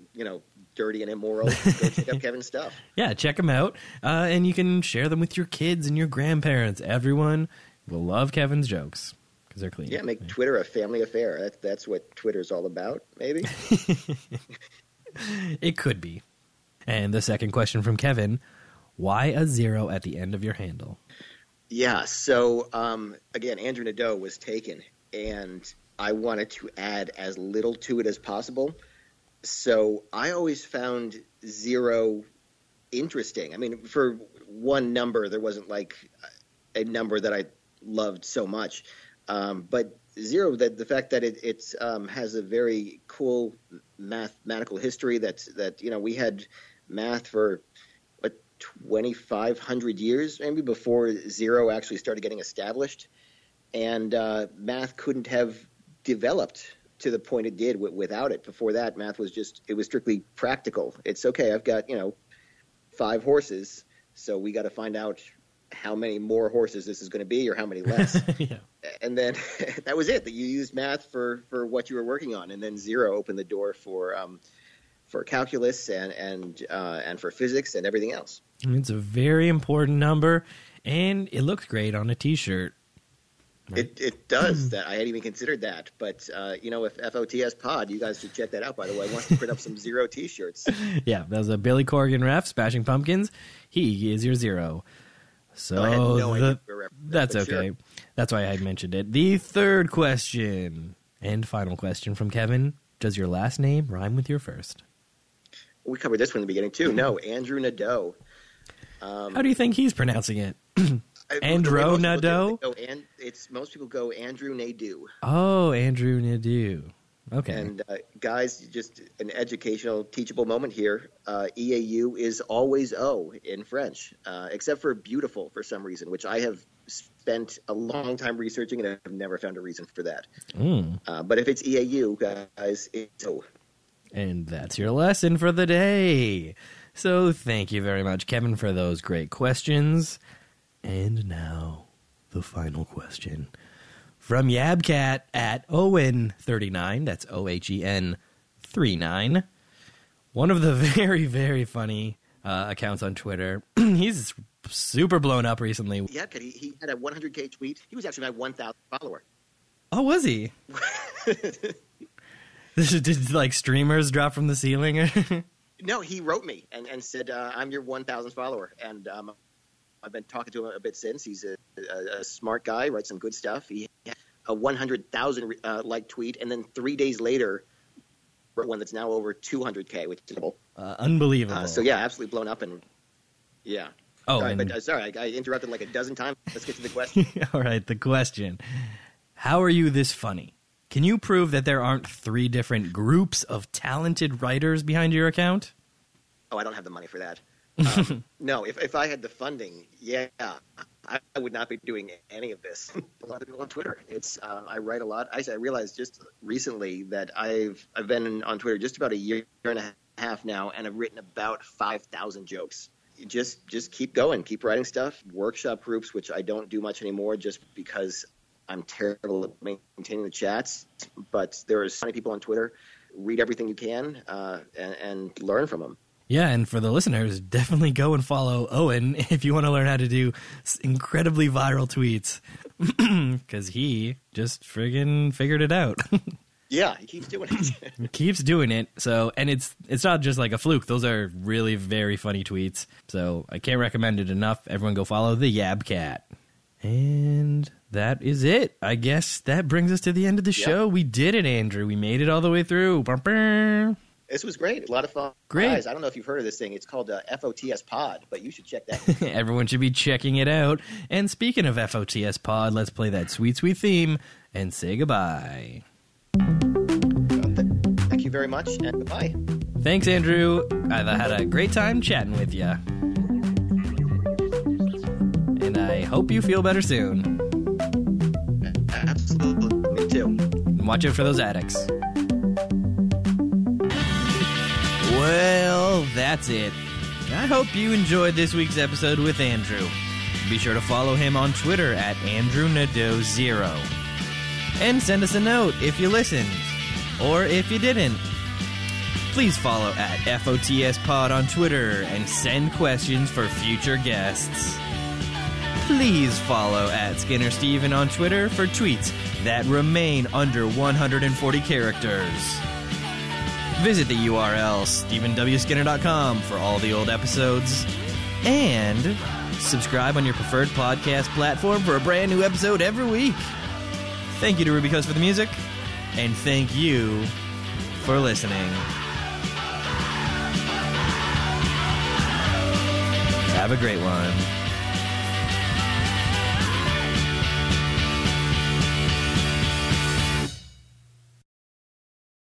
dirty and immoral, go check out Kevin's stuff. Yeah, check them out. And you can share them with your kids and your grandparents. Everyone will love Kevin's jokes because they're clean. Yeah, make Twitter a family affair. That's what Twitter's all about, maybe. It could be. And the second question from Kevin, why a 0 at the end of your handle? Yeah, so, again, Andrew Nadeau was taken, and I wanted to add as little to it as possible. So I always found 0 interesting. I mean, for one number, there wasn't like a number that I loved so much. But 0, the fact that it has a very cool mathematical history that we had math for 2,500 years, maybe, before zero actually started getting established. And math couldn't have developed to the point it did without it. Before that, math was strictly practical. It's okay, I've got, 5 horses, so we got to find out how many more horses this is going to be or how many less. Yeah. And then that was it, that you used math for what you were working on. And then zero opened the door for calculus and for physics and everything else. It's a very important number, and it looks great on a T-shirt. It does. That I hadn't even considered that. But, if FOTS Pod, you guys should check that out, by the way, wants to print up some zero T-shirts. Yeah, that was a Billy Corgan ref, Smashing Pumpkins. He is your zero. So I had no idea that's okay. Sure. That's why I had mentioned it. The third question and final question from Kevin. Does your last name rhyme with your first? We covered this one in the beginning, too. No, Andrew Nadeau. How do you think he's pronouncing it? Andrew Nadeau? Most people go Andrew Nadeau. Oh, Andrew Nadeau. Okay. And guys, just an educational, teachable moment here. EAU is always O in French, except for beautiful for some reason, which I have spent a long time researching and I've never found a reason for that. But if it's EAU, guys, it's O. And that's your lesson for the day. So thank you very much, Kevin, for those great questions. And now, the final question. From Yabcat at Owen39, that's Ohen 39. One of the very, very funny accounts on Twitter. He's super blown up recently. Yabcat, he had a 100K tweet. He was actually my 1,000th follower. Oh, was he? Did like streamers drop from the ceiling? No, he wrote me and said, I'm your 1,000th follower. And I've been talking to him a bit since. He's a smart guy, writes some good stuff. He had a 100,000 like tweet, and then 3 days later, one that's now over 200K, which is unbelievable. So yeah, absolutely blown up, and yeah. Oh, sorry, I interrupted like a dozen times. Let's get to the question. All right, the question: how are you this funny? Can you prove that there aren't 3 different groups of talented writers behind your account? Oh, I don't have the money for that. No, if I had the funding, yeah, I would not be doing any of this. A lot of people on Twitter. I write a lot. I realized just recently that I've been on Twitter just about a year and a half now, and I've written about 5,000 jokes. Just keep going, keep writing stuff. Workshop groups, which I don't do much anymore, just because I'm terrible at maintaining the chats. But there are so many people on Twitter. Read everything you can and learn from them. Yeah, and for the listeners, definitely go and follow Owen if you want to learn how to do incredibly viral tweets, because he just friggin' figured it out. Yeah, he keeps doing it. He keeps doing it. So, and it's not just like a fluke. Those are really very funny tweets. So I can't recommend it enough. Everyone go follow the Yabcat. And that is it. I guess that brings us to the end of the show. We did it, Andrew. We made it all the way through. This was great. A lot of fun. Great. Guys, I don't know if you've heard of this thing. It's called FOTS Pod, but you should check that. Everyone should be checking it out. And speaking of FOTS Pod, let's play that sweet, sweet theme and say goodbye. Thank you very much, and goodbye. Thanks, Andrew. I've had a great time chatting with you. And I hope you feel better soon. Absolutely. Me too. And watch out for those addicts. Well, that's it. I hope you enjoyed this week's episode with Andrew. Be sure to follow him on Twitter at AndrewNadeau0. And send us a note if you listened, or if you didn't. Please follow at FOTS Pod on Twitter and send questions for future guests. Please follow at Skinner Steven on Twitter for tweets that remain under 140 characters. Visit the URL StephenWSkinner.com for all the old episodes. And subscribe on your preferred podcast platform for a brand new episode every week. Thank you to Ruby Coast for the music. And thank you for listening. Have a great one.